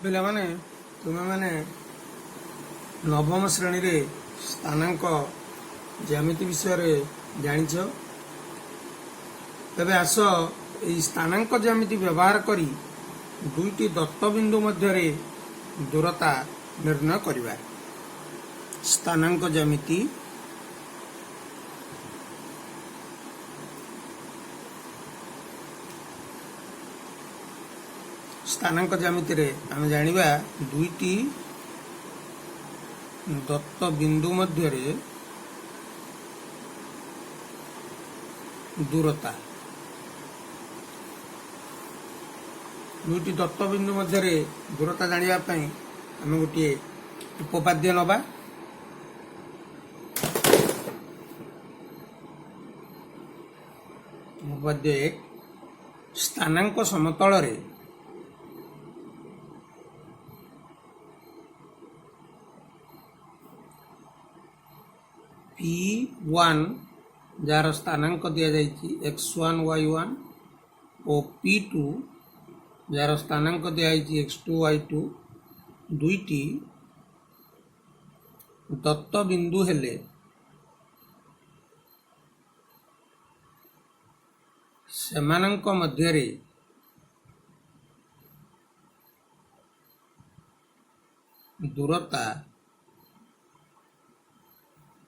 ପିଲାମାନେ ତୁମେ ମାନେ ନବମ ଶ୍ରେଣୀରେ ସ୍ଥାନାଙ୍କ ଜ୍ୟାମିତି ବିଷୟରେ ଜାଣିଛ। ତେବେ ଆସ ଏହି ସ୍ଥାନାଙ୍କ ଜ୍ୟାମିତି ବ୍ୟବହାର କରି ଦୁଇଟି ଦତ୍ତବିନ୍ଦୁ ମଧ୍ୟରେ ଦୂରତା ନିର୍ଣ୍ଣୟ କରିବା। ସ୍ଥାନାଙ୍କ ଜ୍ୟାମିତି ସ୍ଥାନାଙ୍କ ଜ୍ୟାମିତିରେ ଆମେ ଜାଣିବା ଦୁଇଟି ଦତ୍ତ ବିନ୍ଦୁ ମଧ୍ୟରେ ଦୂରତା। ଦୁଇଟି ଦତ୍ତ ବିନ୍ଦୁ ମଧ୍ୟରେ ଦୂରତା ଜାଣିବା ପାଇଁ ଆମେ ଗୋଟିଏ ଉପପାଦ୍ୟ ନେବା। ଉପପାଦ୍ୟ 1, ସ୍ଥାନାଙ୍କ ସମତଳରେ P1 जार स्थानांक दिया जाइए x1 y1 और P2 जार स्थानांक दिया x2 y2 दुईटी दत्त बिंदु हेले सेमानंक मध्यरे दूरता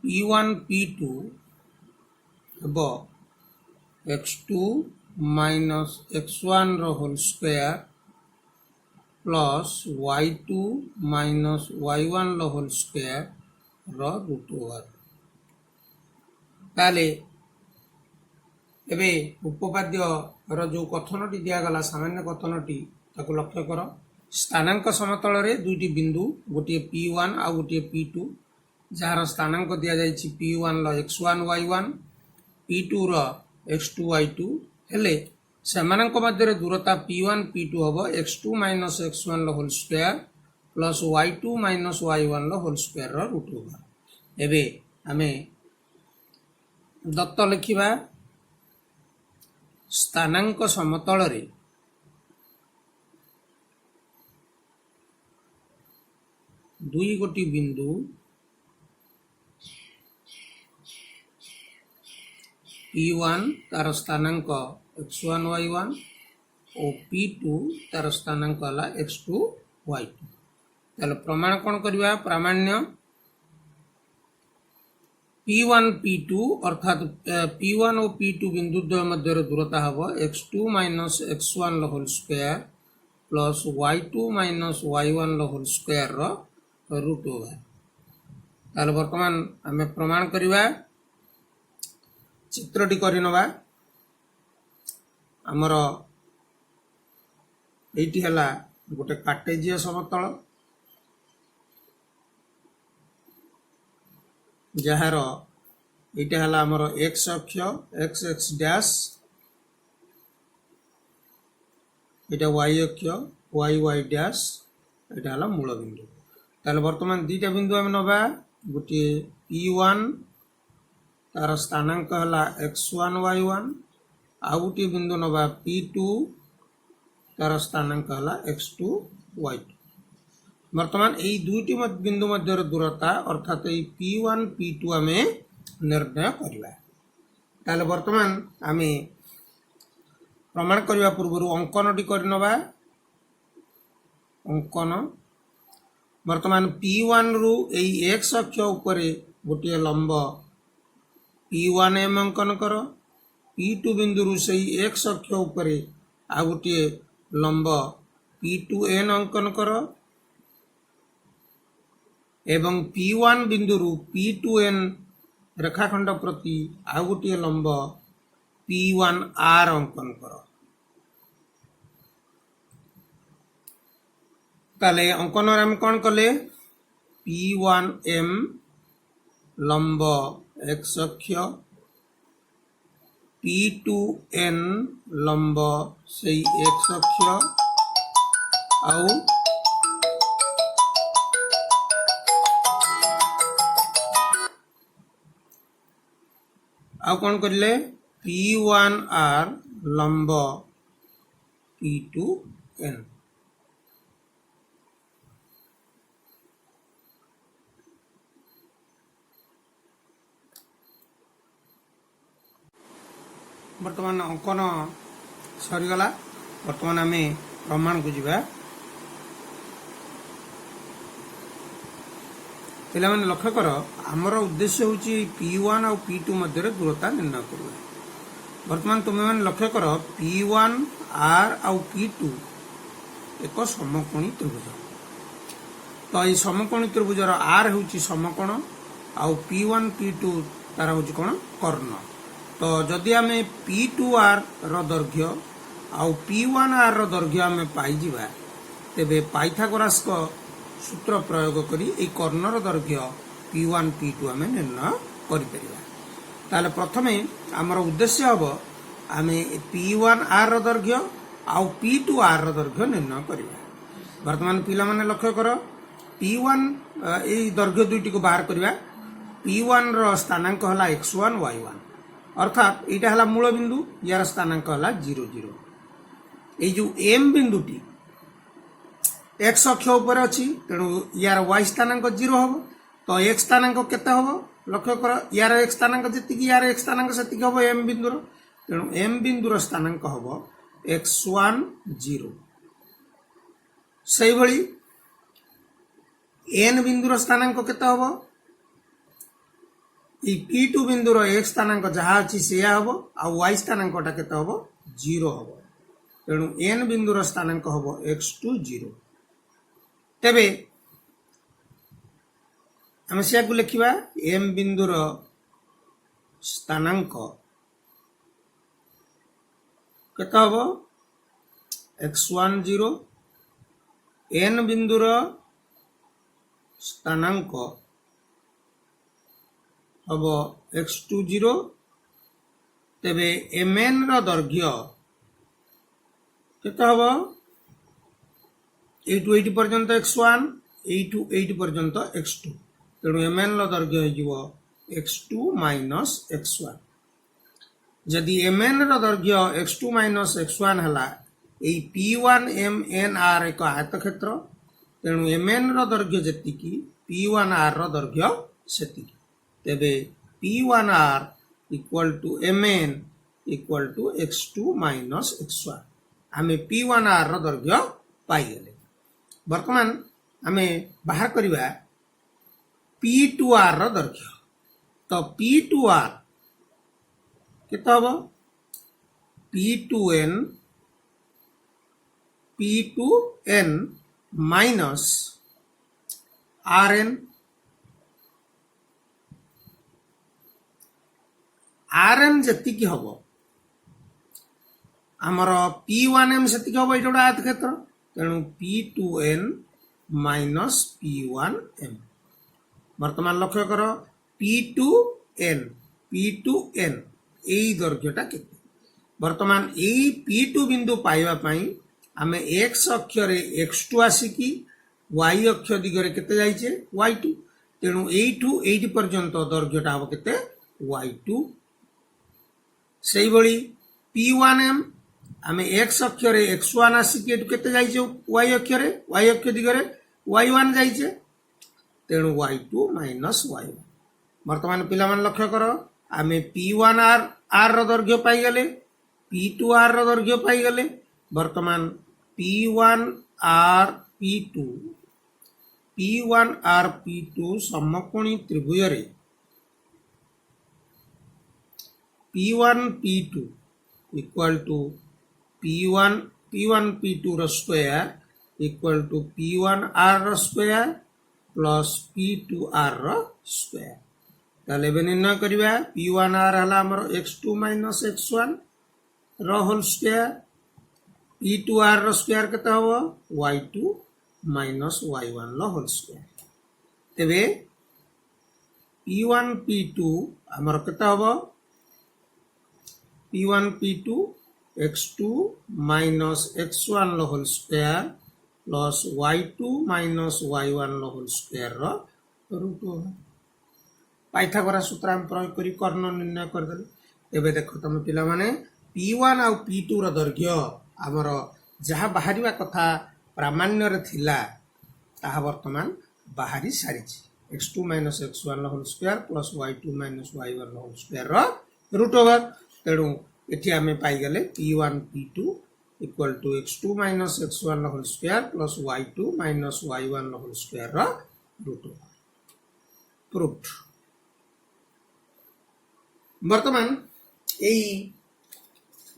P1 P2 एवं x2 माइनस x1 रो whole square plus y2 minus y1 रो होल स्क्वायर रो रूट ओवर। ताले एबे उपपाद्य रो जो कथनटी दिया गला सामान्य कथनटी ताको लक्ष्य कर। स्थानांक समतल रे दुईटी बिंदु गोटे P1 आ गोटे P2 जार स्थानांक दिया जाइए P1 लो x1 y1 P2 रो x2 y2 हेले सेमानंक मध्य दूरता P1 P2 हबो x2 माइनस x1 लो whole square plus y2 minus y1 लो होल स्क्वायर रो रूट ओवर। एबे आमे दत्त लिखिबा स्थानांक समतल रे दुई गोटी बिंदु P1 तार स्थानांक x1 y1 और P2 तार स्थानांक हला x2 y2। ताले प्रमाण कोन करबा प्रामाण्य P1 P2 अर्थात P1 और P2 बिंदु द्वय मध्य दूरता हबो x2 माइनस x1 लो whole square plus y2 minus y1 लो होल स्क्वायर रो रूट ओवर। ताले वर्तमान आमे प्रमाण करबा चित्रटी करनवा। आमर एटी हला गोटे कार्टेजीय समतल जहार एटा हला आमर x अक्ष x x डैश एटा y अक्ष y y डैश एटा हला मूल बिंदु। ताले वर्तमान दीटा बिंदु हम नबा गोटे P1 तार स्थानांक हला x1 y1 आ गोटे बिंदु नबा P2 तार स्थानांक हला x2 y2। वर्तमान एई दुईटी बिंदु मध्य दूरता अर्थात एई P1 P2 आमे निर्णय करला। ताले वर्तमान आमे प्रमाण करबा पूर्व अंकनटी करनबा। अंकन वर्तमान P1 रु एई x अक्ष उपरे गोटे लंब P1m अंकन कर। P2 बिंदु रु सही x अक्ष उपरे आ गोटे लंब P2n अंकन कर एवं P1 बिंदु रु P2n रेखाखंड प्रति आ गोटे लंब P1r अंकन कर। ताले अंकन हम कौन कले P1m लंब x अक्ष P2n लंब सही x अक्ष आउ कौन करले P1r लंब P2n बर्तमान अंकन सरीगला बर्तमान आम प्रमाण को जीवा पे लक्ष्य कर आमर उद्देश्य हूँ P1 और P2 मध्य दूरता निर्णय करवा बर्तमान तुम्हें मैंने लक्ष्य कर P1 R आउ P2 एक समकोणी त्रिभुज तो ये समकोणी त्रिभुजर R हूँ समकोण आउ P1 P2 तार हूँ कौन कर्ण तो जदि आम P2R दैर्घ्य आउ P1R दैर्घ्य आम पाई तेबे पाइथागोरास सूत्र प्रयोग करी ए कर्णर दैर्घ्य P1 P2 आम निर्णय कर प्रथमे आमर उद्देश्य हम आम P1R दैर्घ्य आउ P2R दैर्घ्य निर्णय करवा वर्तमान पिला माने लक्ष्य कर P1 ए दैर्घ्य दुईटी को बाहर करवा P1 रो स्थानांक हला x1 y1 अर्थात यहाँ हला मूल बिंदु यार स्थानांक हला 0 0 ए जो m बिंदुटी x अक्ष ऊपर अच्छी तेणु यार y स्थानांक 0 हम तो x स्थानांक केते हम लक्ष्य कर यार x स्थानांक जी यार x स्थानांक से हम m बिंदुर तेणु m बिंदुर स्थानांक हम x1 0 से भली n बिंदुर स्थानांक केते हम P2 बिंदुर x स्थानांक जहाँ अच्छी से हम आ y स्थानांकटा केते हम 0 हम तेणु n बिंदुर स्थानांक हम x2 0 तेबे आम से लिखा m बिंदुर स्थानांक केते हम x1 0 n बिंदुर स्थानांक हम x2 0 तेबे mn दैर्घ्य केते हम 8 8 पर्यंत x1 8 8 पर्यंत x2 तेणु mn दैर्घ्य हो x2 माइनस x1 जदि mn दैर्घ्य x2 माइनस x1 है P1 mnr एक आयतक्षेत्र तेणु mn दैर्घ्य जी P1r दैर्घ्य से तेबे P1r equal to mn equal to x2 minus x1 आम P1r दैर्घ्य पाईगले वर्तमान आम बाहर करवा P2R दैर्घ्य तो P2R केते हम P2n माइनस Rn Rn जी हम आमर P1m से हम ये गोटे आयतक्षेत्र तेणु P2n माइनस P1m वर्तमान लक्ष्य कर P2n यही दैर्घ्यटा केते वर्तमान यही P2 बिंदु पाइबा पई आमे x अक्षर x2 आसिकी y अक्ष दिगरे केते जाइछे y2 तेणु एठू 8 पर्यंत दैर्घ्यटा हम केते y2 सेही भली P1m आमे x अक्षर x1 आसिकी एठू केते जाइछे y अक्ष दिगरे y1 जाइछे तेणु y2 माइनस y1 वर्तमान पिला मन लक्ष्य कर आमे P1r दैर्घ्य पाई गले P2r दैर्घ्य पाई गले वर्तमान P1r P2 समकोणी त्रिभुज रे P1 P2 equal to P1 P2 रो स्क्वायर इक्वल टू P1r रो स्क्वायर प्लस P2r रो स्क्वायर ताले बे निर्णय करिवा P1r हला हमर x2 माइनस x1 रो होल स्क्वायर P2r रो स्क्वायर केते हो y2 माइनस y1 रो होल स्क्वायर तेबे P1 P2 हमर केते हो P1 P2 x2 minus x1 रो whole square plus y2 minus y1 रो होल स्क्वायर रो रूट होगा पाइथागोरस सूत्र हम प्रयोग करी कर्ण निर्णय कर देले एबे देखो तुम पिला माने P1 और P2 रो दैर्घ्य हमर जहा बाहरिवा कथा प्रामाण्य रे थिला ताहा वर्तमान बाहरी सारी x2 माइनस x1 रो whole square plus y2 minus y1 रो होल स्क्वायर रो रूट ओवर तेणु एठी आमे पाई गले p1 p2 equal to x2 minus x1 whole square plus y2 minus y1 whole square रा रूट प्रूफ। वर्तमान एई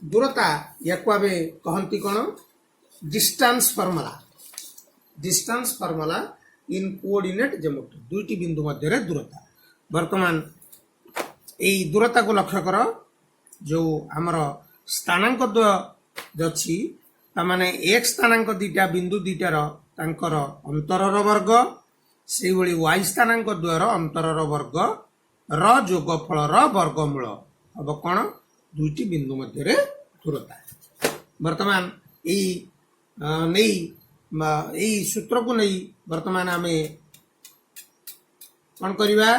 दूरता याको आबे कहंती कोन distance formula in coordinate geometry दुईटी बिंदु मध्य रे दूरता। वर्तमान एई दूरता को लक्ष्य करो जो हमर स्थानांक द्वय अछि माने एक स्थानांक दीटा बिंदु दीटार तांकर अंतरर वर्ग सेही भली y स्थानांक द्वयर अंतरर वर्ग र जोगफल र वर्गमूल अब कोन दुईटी बिंदु मध्य रे दूरता। वर्तमान एई सूत्र को नहीं वर्तमान आमे कोन करिवा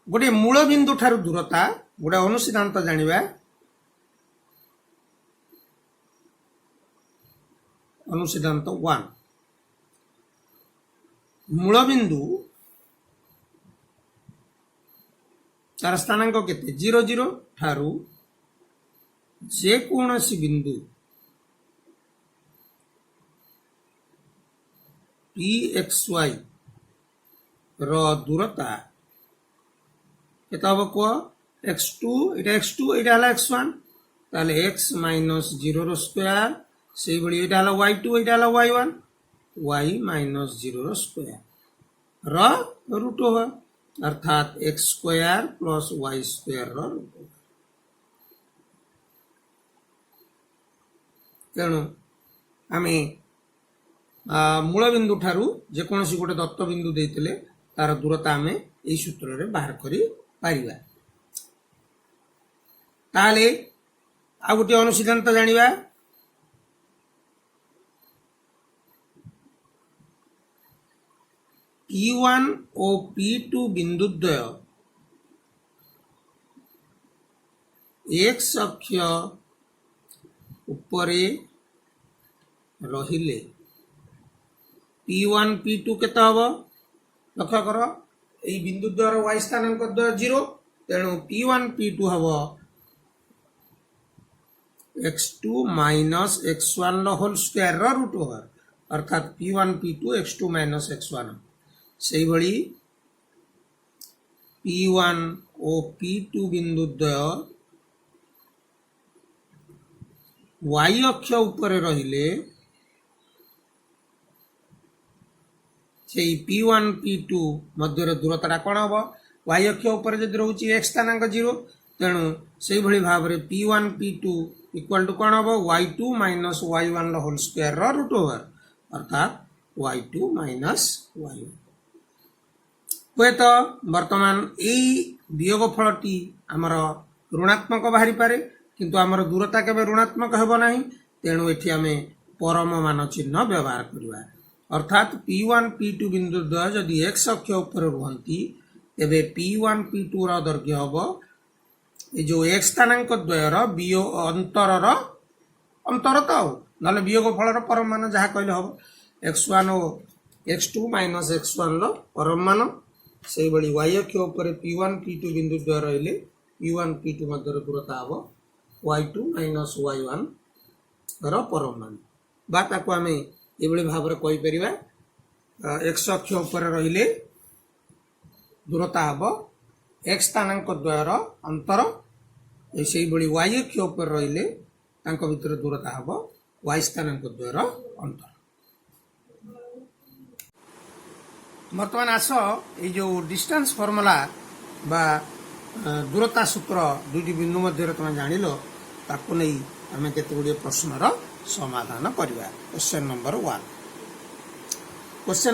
गोटे मूल बिंदु ठारू दूरता गोटे अनुसिद्धांत जानिबा। अनुसिद्धांत 1 मूल बिंदु तार स्थानांक केते 0 0 ठारू जे कोनोसी बिंदु pxy रो दूरता केता हो को x2 इटा हला x1 ताले x माइनस 0 रो स्क्वायर से बड़ी इटा हला y2 इटा हला y1 y माइनस 0 रो स्क्वायर रो रूट हो अर्थात x square plus y square रो रूट। तेणु आमे मूल बिंदु ठारू जे कोनोसी गोटे दत्त बिंदु देइतले तार दूरता आमे एई सूत्र रे बाहर करी पारिबा। ताले आ गोटे अनुसिद्धांत जानिबा। P1 और P2 बिंदु द्वय x अक्ष उपरे रहिले P1 P2 केता हबो लक्ष्य करो एई बिंदु द्वार y स्थानांक द्वय 0 तेणु P1 P2 हबो x2 minus x1 whole square रा रूट ओवर अर्थात P1 P2 x2 minus x1 सेही भली P1 और P2 बिंदु द्वय y अक्ष उपरे रहिले सेही P1 P2 मध्य दूरता कोन हबो y अक्ष ऊपर जदि रहउची x स्थानांक 0 तेणु सेही भली भाव रे P1 P2 इक्वल टू कोन हबो y2 minus y1 whole square रा रूट ओवर अर्थात y2 माइनस y1। कोए तो वर्तमान एई वियोगफलटी हमर ऋणात्मक बाहरी पारे किंतु हमर दूरता केबे ऋणात्मक हेबो नाही तेणु एठी आमे परम मान चिन्ह व्यवहार करबा अर्थात P1 P2 बिंदु द्वय जदि x अक्ष ऊपर रहंती तेबे P1 P2 रा दैर्घ्य हबो ए जो x स्थानांक द्वयर अंतरर अंतरता नले वियोगफल र परम मान जहा कहले हबो x1 और x2 माइनस x1 रो परम मान सेही बड़ी y अक्ष ऊपर P1 P2 बिंदु द्वय रहले P1 P2 मध्य दूरता हबो y2 माइनस y1 रो परम मान बा ताको आमे एबळे भाव रे कहि परिबा x अक्ष ऊपर रहिले दूरता हबो x स्थानांक द्वयर अंतर एसेही बड़ी y अक्ष ऊपर रहिले तांको भितर दूरता हबो y स्थानांक द्वयर अंतर। वर्तमान आस ए जो डिस्टेंस फार्मूला बा दूरता सूत्र दुईटी बिंदु मध्य तुम जानिलो ताको नै आमे केते गुडी प्रश्नर समाधान करबा। क्वेश्चन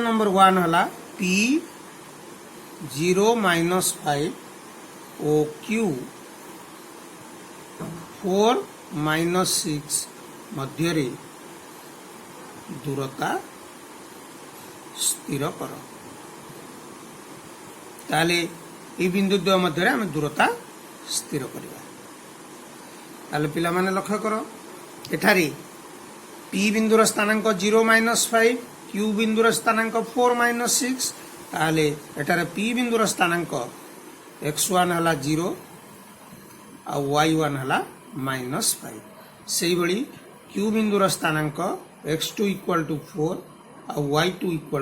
नंबर 1 हला p 0 माइनस 5 ओ q 4 माइनस 6 मध्य रे दूरता स्थिर कर ताले ए बिंदु द्वय मध्य रे हम दूरता स्थिर करबा। ताले पिला माने लक्ष्य करो एठारी P बिंदुर स्थानांक 0 माइनस 5 Q बिंदुर स्थानांक 4 माइनस 6 ताले एठारे P बिंदुर स्थानांक x1 हला 0 आ y1 है -5 से भली q बिंदुर स्थानांक x2 = 4 आ y2 =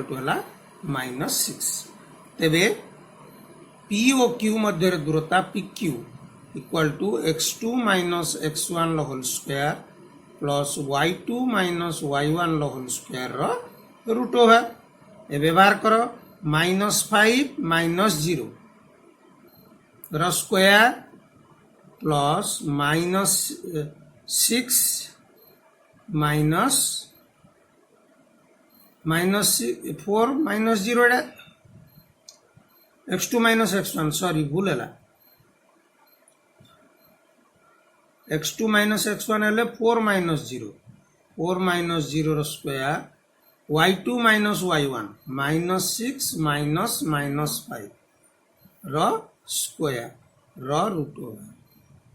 -6 तेबे p और q मध्य दूरता pq = x2 - x1 whole square plus y2 - y1 whole square root over ए व्यवहार कर -5 - 0 र स्क्वायर प्लस -6 -4 -0 एटा x2 - x1 सॉरी भूल है x2 - x1 है 4 - 0 4 - 0 रो स्क्वायर y2 - y1 -6 -5 रो स्क्वायर रो रूट ओवर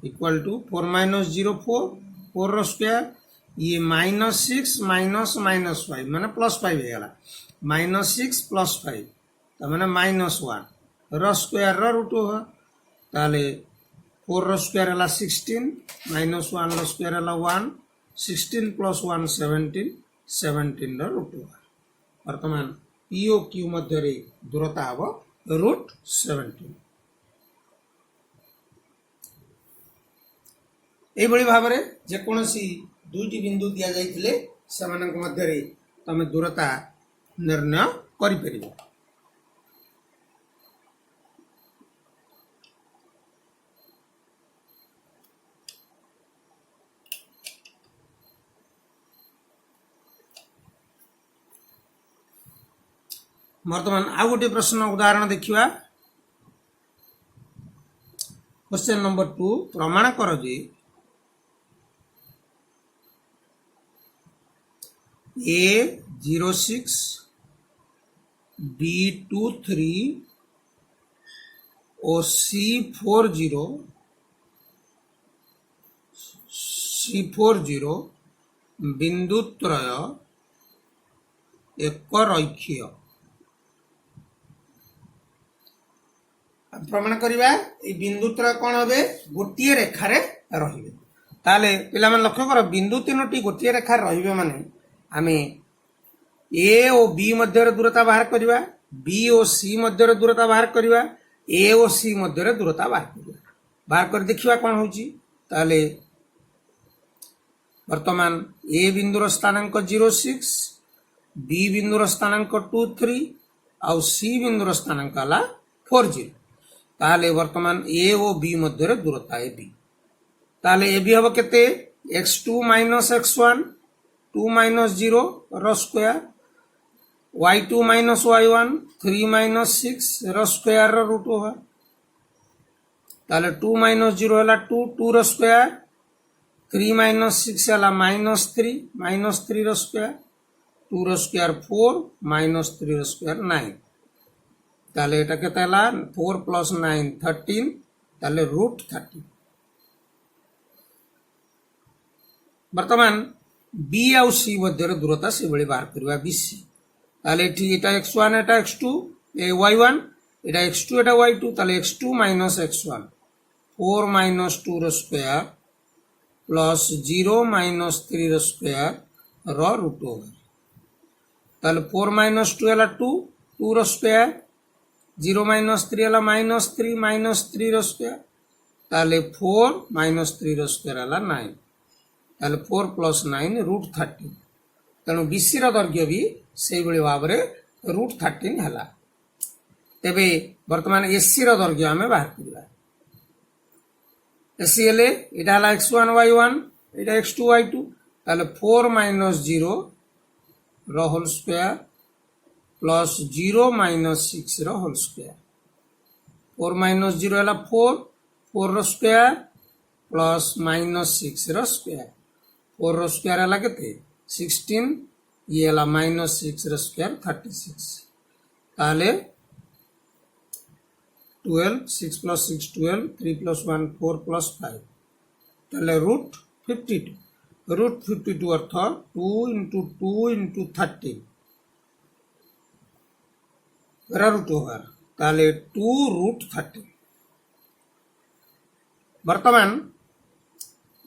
इक्वल टू 4 - 0 4 4 रो स्क्वायर ये -6 -5 माने +5 हो गला -6 +5 तो माने -1 रो स्क्वायर रो रूट ओवर ताले 4 रो स्क्वायर है 16 -1 रो स्क्वायर है 1 16 + 1 17 17 रो रूट ओवर वर्तमान p और q मध्य रे दूरता हबो √17 ए बड़ी भाव रे जे कोनोसी दुईटी बिंदु दिया जाइथिले सेमानक मध्य रे तमे दूरता निर्णय करि परिबो वर्तमान आ गोटे प्रश्न उदाहरण देखिवा क्वेश्चन नंबर 2 प्रमाण कर जे A06 B23 और C40 बिंदुत्रय एक रैखिय प्रमाण करिबा ए बिंदुत्रय कोन होबे गोटिए रेखा रे रहिबे ताले पिला मन लक्ष्य कर बिंदु तीनोटी गोटिए रेखा रहिबे माने आमे ए और बी मध्य दूरता बाहर करिबा बी और सी मध्य दूरता बाहर करिबा ए और सी मध्य दूरता बाहर कर देखिबा कोन होची ताले वर्तमान ए बिंदुर स्थानांक 06 बी बिंदुर स्थानांक 23 और सी बिंदुर स्थानांक हला 40 ताले वर्तमान ए और बी मध्य दूरता है बी ताले ए बी हबो केते x2 - x1 2 - 0 रो स्क्वायर y2 - y1 3 - 6 रो स्क्वायर रो रूट ओवर ताले 2 - 0 हला 2 2 रो स्क्वायर 3 - 6 हला -3 रो स्क्वायर 2 रो स्क्वायर 4 -3 रो स्क्वायर 9 ताले एटा केते हला 4 + 9 13 ताले √13 वर्तमान बी आउ सी मध्य दूरता से बड़ी बाहर करबा बीसी ताले एठी एटा x1 एटा x2 ए y1 एटा x2 एटा y2 ताले x2 - x1 4 - 2 रो स्क्वायर प्लस 0 - 3 रो स्क्वायर रो रूट ओवर ताले 4 - 2 हला 2 2 रो स्क्वायर 0 - 3 हला -3 -3 रो स्क्वायर ताले 4 - 3 रो स्क्वायर हला 9 ताले 4 + 9 √13 तेणु बीसी रो दैर्घ्य भी से भली भाव रे √13 हला तेबे वर्तमान एसी रो दैर्घ्य हमें बाहर करबा एसी हेले एटा हला x1 y1 एटा x2 y2 ताले 4 - 0 रो होल स्क्वायर प्लस 0 - 6 रो होल स्क्वायर 4 - 0 हला 4 4 रो स्क्वायर प्लस -6 रो स्क्वायर 4 रो स्क्वायर हला केते 16 ये हला -6 रो स्क्वायर 36 ताले 12 6 + 6 12 3 + 1 4 + 5 ताले √52 अर्थ 2 × 2 × 30 रूट ओवर ताले 2 √13 बर्तमान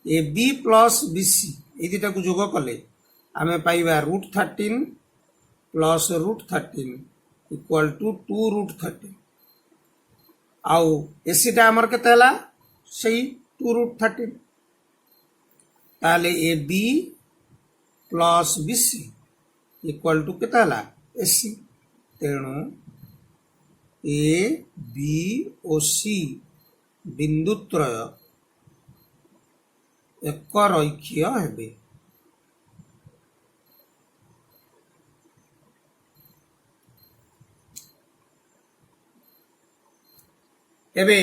A B plus B C ये दुटा को जोग कले आम पाइबा √13 प्लस √13 इक्वल टू 2√13 आउ एसीटा आमर केते हला सही 2√13 ताले A B plus B C equal to केते हला एसी तेणु ए बी ओ सी बिंदुत्रय एक रैखिय हेबे। एबे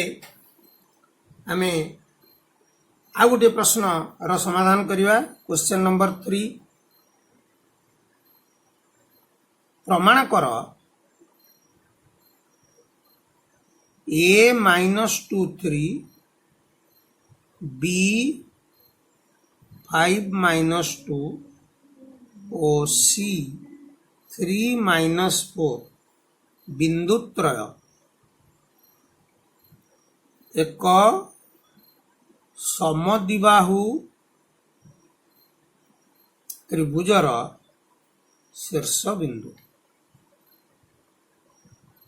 आमे आ गोटे प्रश्न रो समाधान करिवा। क्वेश्चन नंबर 3 प्रमाण कर a - 2 3 b 5 - 2 ओ c 3 - 4 बिंदुत्रय एक समद्विबाहु त्रिभुजर शीर्ष बिंदु।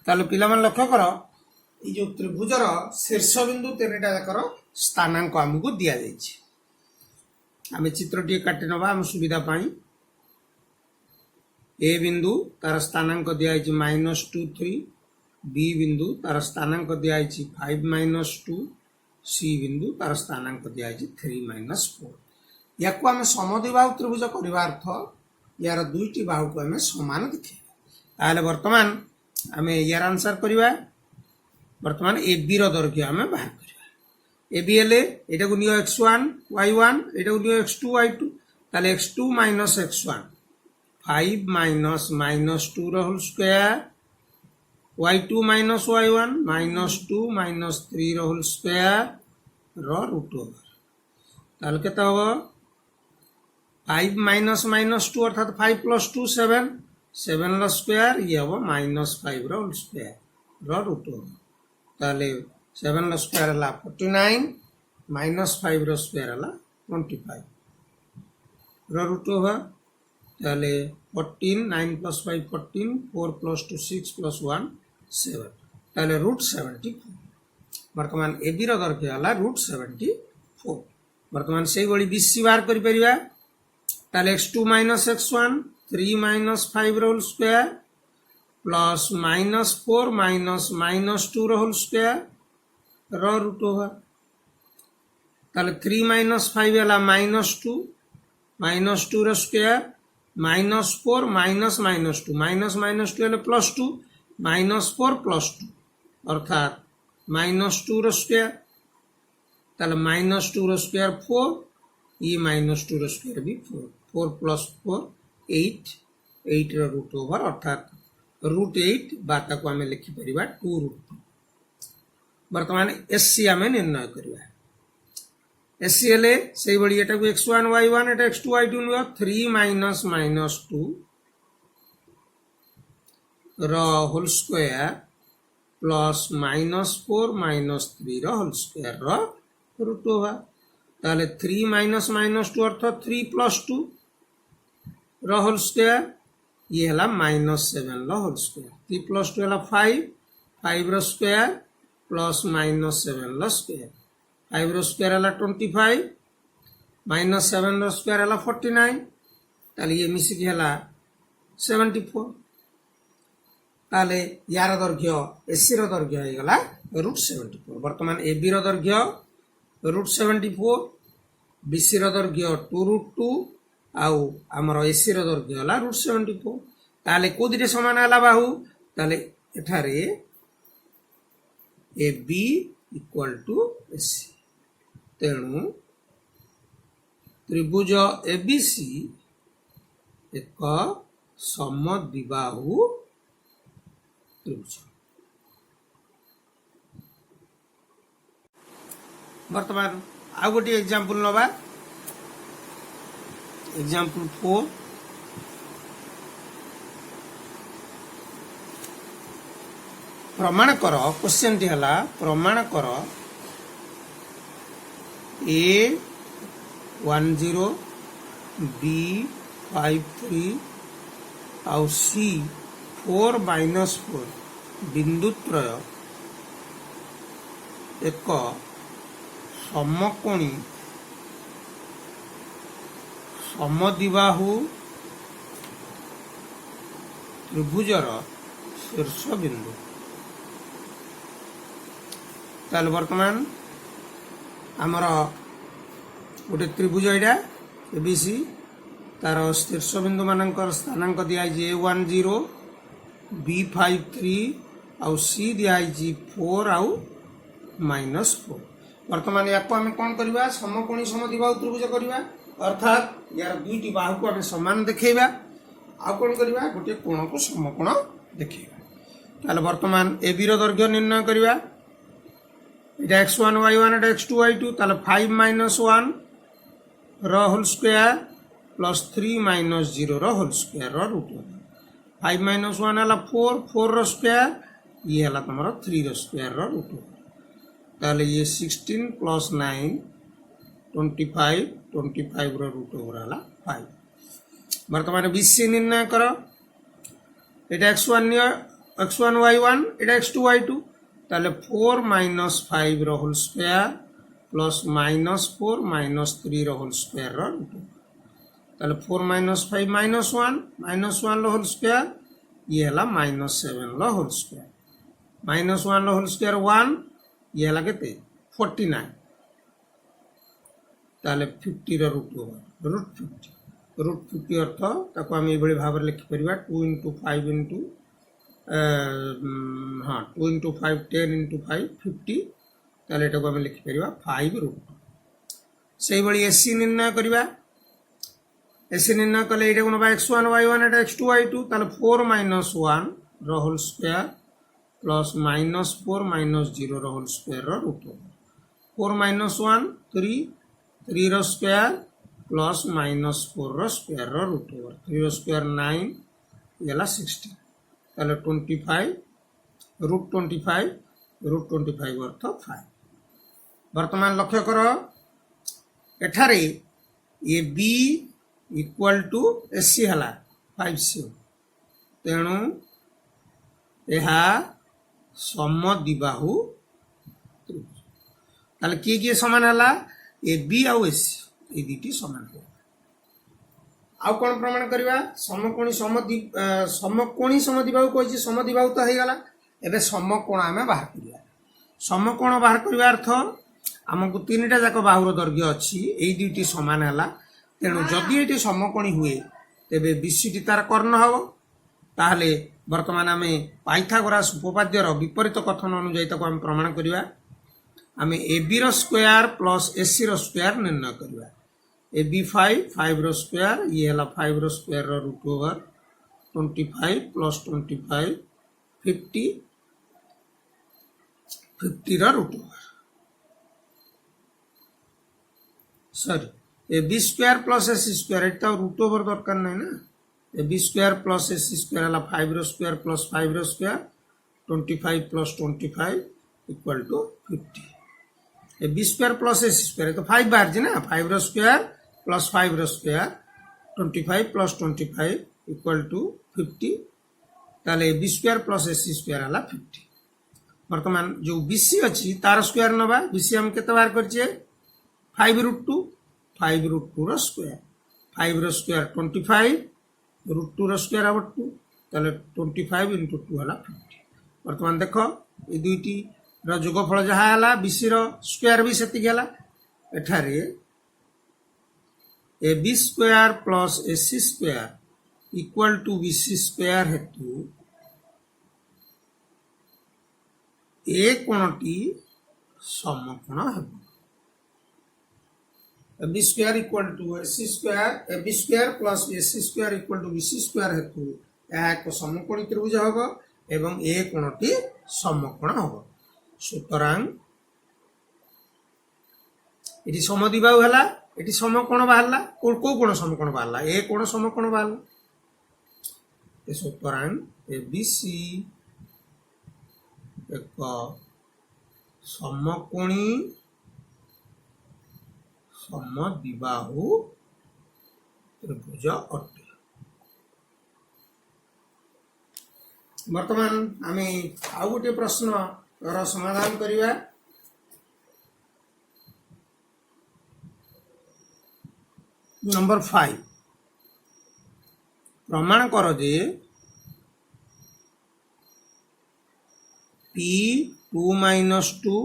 ताले पिला मन लक्ष्य कर ये जो त्रिभुजर शीर्ष बिंदु तीनटा जाकर स्थानांक आमको दिया जाइए। आम चित्र टी काटि नबा आम सुविधा पाई। ए बिंदु तार स्थानांक दिया -2 3 बी बिंदु तार स्थानांक दिया 5 - 2 सी बिंदु तार स्थानांक दिया 3 - 4 या आम समद्विबाहु त्रिभुज करने अर्थ यार दुईटी बाहु को आम समान देखा। वर्तमान आम यार आंसर करवा। वर्तमान ए बी दैर्घ्य आम बाहर करवा। ए बी हेले एटा को नियो x1 y1 एटा को नियो x2 y2 ताले x2 - x1 5 - -2 रो होल स्क्वायर y2 - y1 -2 - 3 रो होल स्क्वायर रो रूट ओवर ताले केता हो 5 - -2 अर्थात 5 + 2 7 7 रो स्क्वायर ये हो -5 रो होल स्क्वायर रो रूट ओवर ताले 7 रो स्क्वायर हला 49 -5 रो स्क्वायर हला 25 रो रूट ओवर ताले 14 9 + 5 14 4 + 2 6 + 1 7 ताले √74 वर्तमान ए बी रो दैर्घ्य हला √74। वर्तमान सेही बळी बी सी बाहर करि परिबा ताले x2 - x1 3 - 5 रो होल स्क्वायर प्लस -4 - -2 रो होल स्क्वायर रो रूट ओवर ताले 3 - 5 हला -2 -2 रो स्क्वायर -4 - -2 -2 हेले +2 -4 + 2 अर्थात -2 रो स्क्वायर ताले -2 रो स्क्वायर 4 ये -2 रो स्क्वायर भी 4 4 + 4 8 8 रो रूट ओवर अर्थात √8 बाता को आम लिखि परिबा 2√2। वर्तमान एससी आम निर्णय करवा। एससी हेले से बड़ी एटा को x1 y1 एटा x2 y2 नियो 3 - -2 रो होल स्क्वायर प्लस -4 - 3 रो होल स्क्वायर रो रूट ओवर ताले 3 - -2 अर्थात 3 + 2 रो होल स्क्वायर ये हला -7 रो होल स्क्वायर 3 + 2 हला 5 5 रो स्क्वायर प्लस -7 रो स्क्वायर 5 रो स्क्वायर हला 25 -7 रो स्क्वायर हला 49 ताले ये मिसी के हला 74 ताले यार दैर्घ्य एसी रो दैर्घ्य हे गला √74। वर्तमान A B row दैर्घ्य √74 B C रो दैर्घ्य 2√2 आउ हमर एसी रो दैर्घ्य हला √74 ताले को दिटे समान हला बाहु ताले एठारे A B equal to AC तेणु त्रिभुज एबीसी एक समद्विबाहु त्रिभुज। वर्तमान आ गोटे एग्जांपल नबा। एग्जांपल 4 प्रमाण कर क्वेश्चन टी हला प्रमाण कर A10 B53 ଆଉ C4 - 4 ବିନ୍ଦୁତ୍ରୟ ଏକ ସମକୋଣୀ ସମଦ୍ୱିବାହୁ ତ୍ରିଭୁଜର ଶୀର୍ଷ ବିନ୍ଦୁ। ତାହେଲେ ବର୍ତ୍ତମାନ ଆମର ଗୋଟେ ତ୍ରିଭୁଜ ଏଇଟା ABC, ତାର ଶୀର୍ଷ ବିନ୍ଦୁ ମାନଙ୍କର ସ୍ଥାନାଙ୍କ ଦିଆଯାଇଛି A10 B53 ଆଉ C ଦିଆଯାଇଛି 4 ଆଉ -4। ବର୍ତ୍ତମାନ ୟାକୁ ଆମେ କ'ଣ କରିବା, ସମକୋଣୀ ସମଦ୍ୱିବାହୁ ତ୍ରିଭୁଜ କରିବା, ଅର୍ଥାତ୍ ୟାର ଦୁଇଟି ବାହୁକୁ ଆମେ ସମାନ ଦେଖେଇବା, ଆଉ କ'ଣ କରିବା, ଗୋଟିଏ କୋଣକୁ ସମକୋଣ ଦେଖେଇବା। ତାହେଲେ ବର୍ତ୍ତମାନ AB ର ଦୈର୍ଘ୍ୟ ନିର୍ଣ୍ଣୟ କରିବା। এটা x1 y1 এটা x2 y2, তাহলে 5 - 1 ର হোল স্কয়ার প্লস 3 - 0 ର হোল স্কয়ার ର ରୁଟ୍। 5 - 1 ହେଲା 4, 4 ର ସ୍କয়াର, ଇଏ ହେଲା ତମର 3 ର ସ୍କয়াର ର ରୁଟ୍। ତାହେଲେ ଇଏ 16 ପ୍ଲସ୍ 9 25, 25 ର ରୁଟ୍ ଓଭର ହେଲା 5। ବର୍ତ୍ତମାନ BC ନିର୍ଣ୍ଣୟ କର। এটা x1 y1 এটা x2 y2, তাহলে 4 - 5 ର হোল স্কয়ার প্লস -4 - 3 ର হোল স্কয়ার ର ରୁଟ୍। তাহলে 4 - 5 -1 ର হোল স্কয়ার, ଇଏ ହେଲା -7 ର ହୋଲ ସ୍କୟାର। -1 ର ହୋଲ ସ୍କୟାର 1, ଇଏ ହେଲା କେତେ 49। ତାହେଲେ 50 ର ରୁଟ୍ ଓଭର √50। √50 ଅର୍ଥ ତାକୁ ଆମେ ଏଇଭଳି ଭାବରେ ଲେଖିପାରିବା 2 × 5 × 2 × 5 10 × 5 50। তাহলে এটাକୁ ଆମେ ଲେଖିପାରିବା 5√2। ସେଇଭଳି AC ନିର୍ଣ୍ଣୟ କରିବା। AC ନିର୍ଣ୍ଣୟ କଲେ ଏଇଟାକୁ ନେବା x1 y1 এটা x2 y2, ତାହେଲେ 4 - 1 ର ହୋଲ ସ୍କୟାର ପ୍ଲସ୍ -4 - 0 ର ହୋଲ ସ୍କୟାର ର ରୁଟ୍। 4 - 1 3, 3 ର ସ୍କୟାର ପ୍ଲସ୍ -4 ର ସ୍କୟାର ର ରୁଟ୍। 3 ର ସ୍କୟାର 9, ଇଏ ହେଲା 16। ତାହେଲେ 25 √25 √25 ଅର୍ଥ 5। ବର୍ତ୍ତମାନ ଲକ୍ଷ୍ୟ କର, ଏଠାରେ AB = AC ହେଲା 5C, ତେଣୁ ଏହା ସମଦ୍ୱିବାହୁ ତ୍ରିଭୁଜ। ତାହେଲେ କିଏ କିଏ ସମାନ ହେଲା, AB ଆଉ AC, এই দুইটি সমান হবে। ଆଉ କ'ଣ ପ୍ରମାଣ କରିବା, ସମକୋଣୀ ସମଦ୍ୱିବାହୁ କହିଛି, ସମଦ୍ୱିବାହୁ ତ ହେଇଗଲା, ଏବେ ସମକୋଣ ଆମେ ବାହାର କରିବା। ସମକୋଣ ବାହାର କରିବା ଅର୍ଥ ଆମକୁ ତିନିଟା ଯାକ ବାହୁର ଦୈର୍ଘ୍ୟ ଅଛି, ଏଇ ଦୁଇଟି ସମାନ ହେଲା, ତେଣୁ ଯଦି ଏଠି ସମକୋଣୀ ହୁଏ ତେବେ BCଟି ତାର କର୍ଣ୍ଣ ହେବ। ତାହେଲେ ବର୍ତ୍ତମାନ ଆମେ ପାଇଥାଗୋରାସ ଉପପାଦ୍ୟର ବିପରୀତ କଥନ ଅନୁଯାୟୀ ତାକୁ ଆମେ ପ୍ରମାଣ କରିବା। ଆମେ AB ର ସ୍କୋୟାର ପ୍ଲସ୍ AC ର ସ୍କୋୟାର ନିର୍ଣ୍ଣୟ କରିବା। AB 5 ର ସ୍କୋୟାର, ଇଏ ହେଲା 5 ର ସ୍କୋୟାର ର ରୁଟ୍ ଓଭର 25 ପ୍ଲସ୍ 25 50 ର ରୁଟ୍ ଓଭର। ସରି, AB square plus AC square, ଏଠି ତ ରୁଟ୍ ଓଭର ଦରକାର ନାହିଁ ନା। AB square plus AC square ହେଲା 5 ର ସ୍କୋୟାର ପ୍ଲସ୍ 5 ର square 25 plus 25 = 50। AB square plus AC square, ତ 5 ବାହାରିଛି ନା, 5 ର ସ୍କୋୟାର ପ୍ଲସ୍ 5 ର ସ୍କୋୟାର 25 ପ୍ଲସ୍ 25 = 50। ତାହେଲେ AB square plus AC square ହେଲା 50। ବର୍ତ୍ତମାନ ଯୋଉ BC ଅଛି ତାର ସ୍କୋୟାର ନେବା। BC ଆମେ କେତେ ବାହାର କରିଛେ 5√2, 5√2 ର ସ୍କୋୟାର, 5 ର ସ୍କୋୟାର 25, √2 ର ସ୍କୋୟାର ହେବ 2, ତାହେଲେ 25 × 2 ହେଲା 50। ବର୍ତ୍ତମାନ ଦେଖ, এই ଦୁଇଟି ର ଯୋଗଫଳ ଯାହା ହେଲା, BC ର ସ୍କୋୟାର ବି ସେତିକି ହେଲା। ଏଠାରେ AB square plus AC square = BC square ହେତୁ ଏ କୋଣଟି ସମକୋଣ ହେବ। AB square = AC square, AB square plus AC square = BC square ହେତୁ ଏହା ଏକ ସମକୋଣୀ ତ୍ରିଭୁଜ ହେବ ଏବଂ ଏ କୋଣଟି ସମକୋଣ ହେବ। সুতরাং এটি সমদ্বিবাহু ହେଲା, এটি সমকোণ বাহারলা। কোন কোণ সমকোণ বাহারলা, এ কোণ সমকোণ বাহারলা। সুতরাং ABC ଏକ ସମକୋଣୀ समद्विबाहु त्रिभुज अटे। वर्तमान आम आउ गोटे प्रश्न समाधान करिवा। नंबर 5 प्रमाण कर जे P2 - 2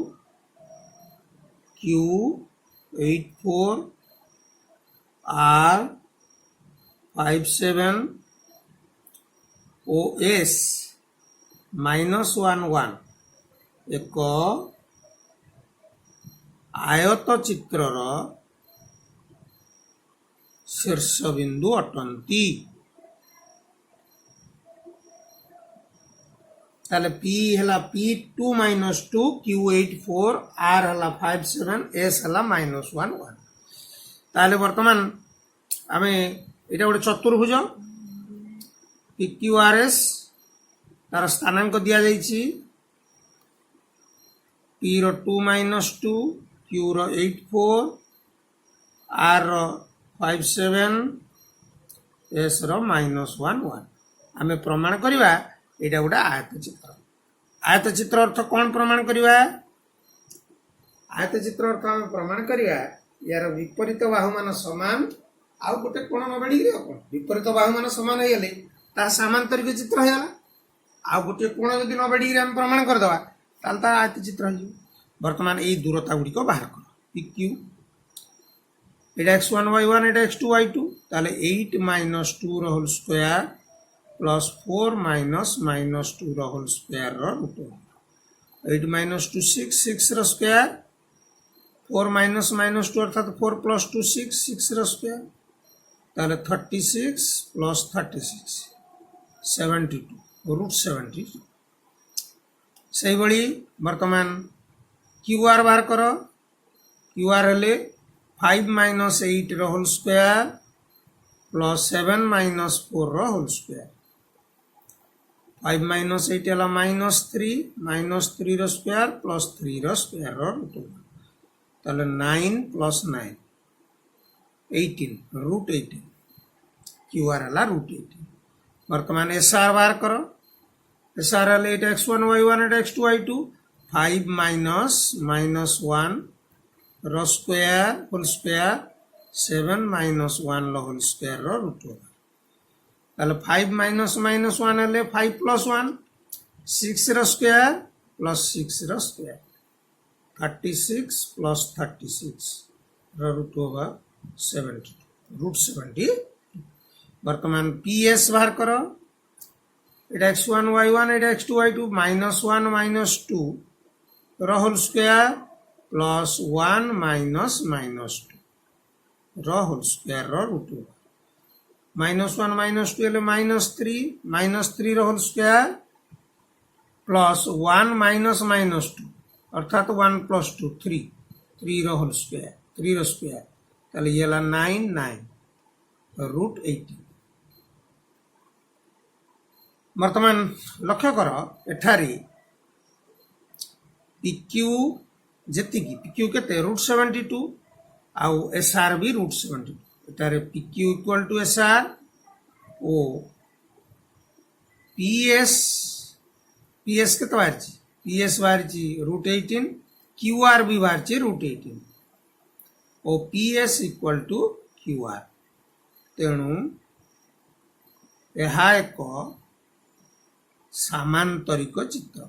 Q84 R57 OS -11 एक आयत चित्रर शीर्ष बिंदु अटंती। ताले P हला P2 - 2 Q84 R हला 57 S हला -11। ताले वर्तमान आमे एटा गोटे चतुर्भुज PQRS तार स्थानांक दिया जाइछि P रो 2 - 2 Q रो 84 R रो 57 S रो -11। आमे प्रमाण करिवा एटा गोटे आयत चित्र। आयत चित्र अर्थ कौन प्रमाण करिवा? आयत चित्र अर्थ आमे प्रमाण करिवा यार विपरीत बाहु मान समान आउ गोटे कोण न बड़ी कोण विपरीत बाहु मान समान हो गले ता समांतरिक चित्र हो गला। आउ गोटे कोण यदि न बड़ी हम प्रमाण कर दवा ताल ता आयत चित्र हो। वर्तमान एई दूरता गुडी को बाहर कर PQ एटा x1 y1 एटा x2 y2 ताले 8 - 2 रो होल स्क्वायर प्लस 4 - -2 रो होल स्क्वायर रो रूट 8 - 2 6 रो स्क्वायर 4 - -2 अर्थात 4 + 2 6 रो स्क्वायर ताले 36 + 36 72 रूट 72। सही बड़ी वर्तमान QR बाहर करो। QR हेले 5 - 8 रो होल स्क्वायर प्लस 7 - 4 रो होल स्क्वायर 5 - 8 हला -3 रो स्क्वायर प्लस 3 रो स्क्वायर रो रूट ताले 9 + 9 18 रूट 18 QR हला रूट 18। वर्तमान SR बाहर करो। SR हले एटा x1 y1 एटा x2 y2 5 - -1 रो स्क्वायर होल स्क्वायर 7 - 1 रो होल स्क्वायर रो रूट ताले 5 - -1 हले 5 + 1 6 रो स्क्वायर प्लस 6 रो स्क्वायर 36 + 36 रो रूट होगा 70 रूट 70। वर्तमान PS बाहर करो। एटा x1 y1 एटा x2 y2 -1 - 2 रो होल स्क्वायर प्लस 1 - -2 रो होल स्क्वायर रो रूट -1 - 2 हेले -3 रो होल स्क्वायर प्लस 1 - -2 अर्थात 1 + 2 3 रो होल स्क्वायर 3 रो स्क्वायर ताले ये 9 रूट 18। वर्तमान लक्ष्य कर एठारी PQ जेति की PQ केते रूट 72 आउ SR भी रूट 72 एटारे PQ = SR ओ PS केते बाहरची PS बाहरची रूट 18 QR भी बाहरची रूट 18 ओ PS = QR। तेणु यह एक सामांतरिक चित्र।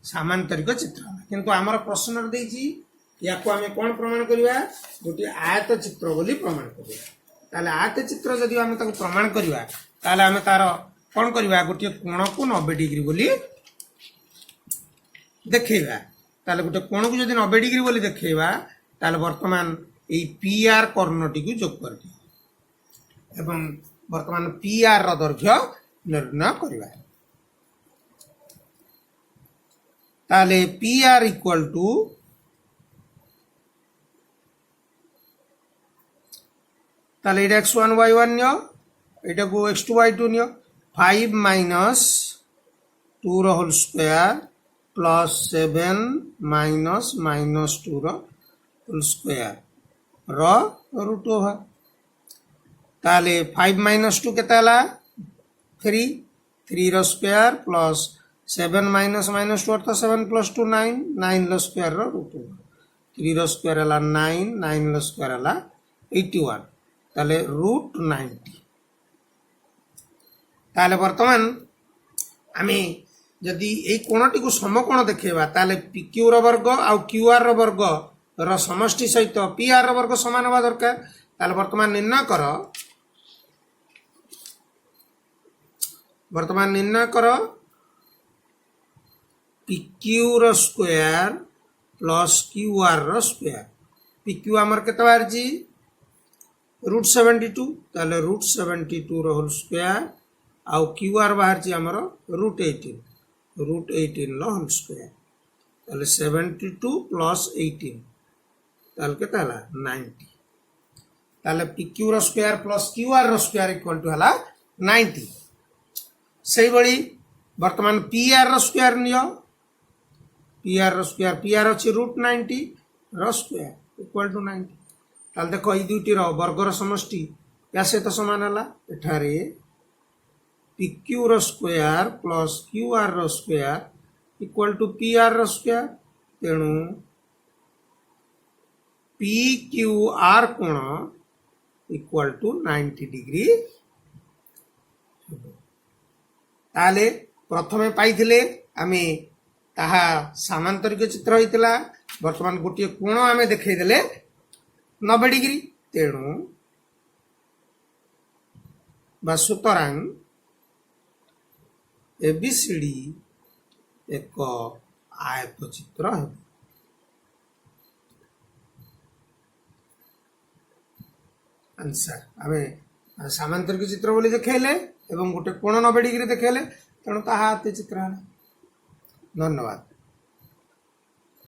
सामांतरिक चित्र किंतु आमर प्रश्न देछि या को आमे कोन प्रमाण करिवा गोटी आयत चित्र बोली प्रमाण करिवा। ताले आयत चित्र जदि आमे ताको प्रमाण करिवा ताले आमे तार कोन करिवा गोटी कोण को 90 डिग्री बोली देखैबा। ताले गोटे कोण को जदि 90 डिग्री बोली देखैबा ताले वर्तमान एई PR कर्णटी को जोग कर दियो एवं वर्तमान PR रो दैर्घ्य निर्णय करिवा। ताले PR = ताले एटा x1 y1 नियो एटा को x2 y2 नियो 5 - 2 रो whole square plus 7 minus minus 2 whole square root over ताले 5 माइनस 2 केते हला 3 3 रो स्क्वायर प्लस 7 माइनस माइनस 2 अर्थात 7 प्लस 2 9 9 रो स्क्वायर रूट ओवर 3 रो स्क्वायर हला 9 9 रो स्क्वायर हला 81 ताले रूट 90 ताले वर्तमान आमे जदि ए कोणटी को समकोण देखेबा ताले PQ रो वर्ग आ QR रो वर्ग रो समष्टि सहित PR रो वर्ग समान होबा दरकार ताले वर्तमान निर्णय करो PQ रो स्क्वायर प्लस QR रो स्क्वायर PQ हमर केते बार जी रूट 72 ताले रूट 72 रो होल स्क्वायर आ QR बाहर जी हमर रूट 18 लो होल स्क्वायर ताले 72 प्लस 18 ताले केते हला 90 ताले PQ रो स्क्वायर प्लस QR रो स्क्वायर इक्वल टू हला 90 सही बड़ी वर्तमान PR रो स्क्वायर नियो PR रो स्क्वायर PR अछि रूट 90 रो स्क्वायर इक्वल टू 90 ताल देखो ई दुईटी रो वर्ग रो समष्टि या सहित समान हला एठारे PQ रो स्क्वायर प्लस QR रो स्क्वायर इक्वल टू PR रो स्क्वायर तेणु PQR कोण इक्वल टू 90 डिग्री ताले प्रथमे पाइथिले आमे ताहा सामांतरिक चित्र होइतिला वर्तमान गोटे कोण आमे देखै देले 90 डिग्री तेणु बा सुतरां ABCD एक आयत चित्र है आंसर आमे सामांतरिक चित्र बोली देखेले एवं गोटे कोण 90 डिग्री देखेले तेणु ताहा चित्र धन्यवाद।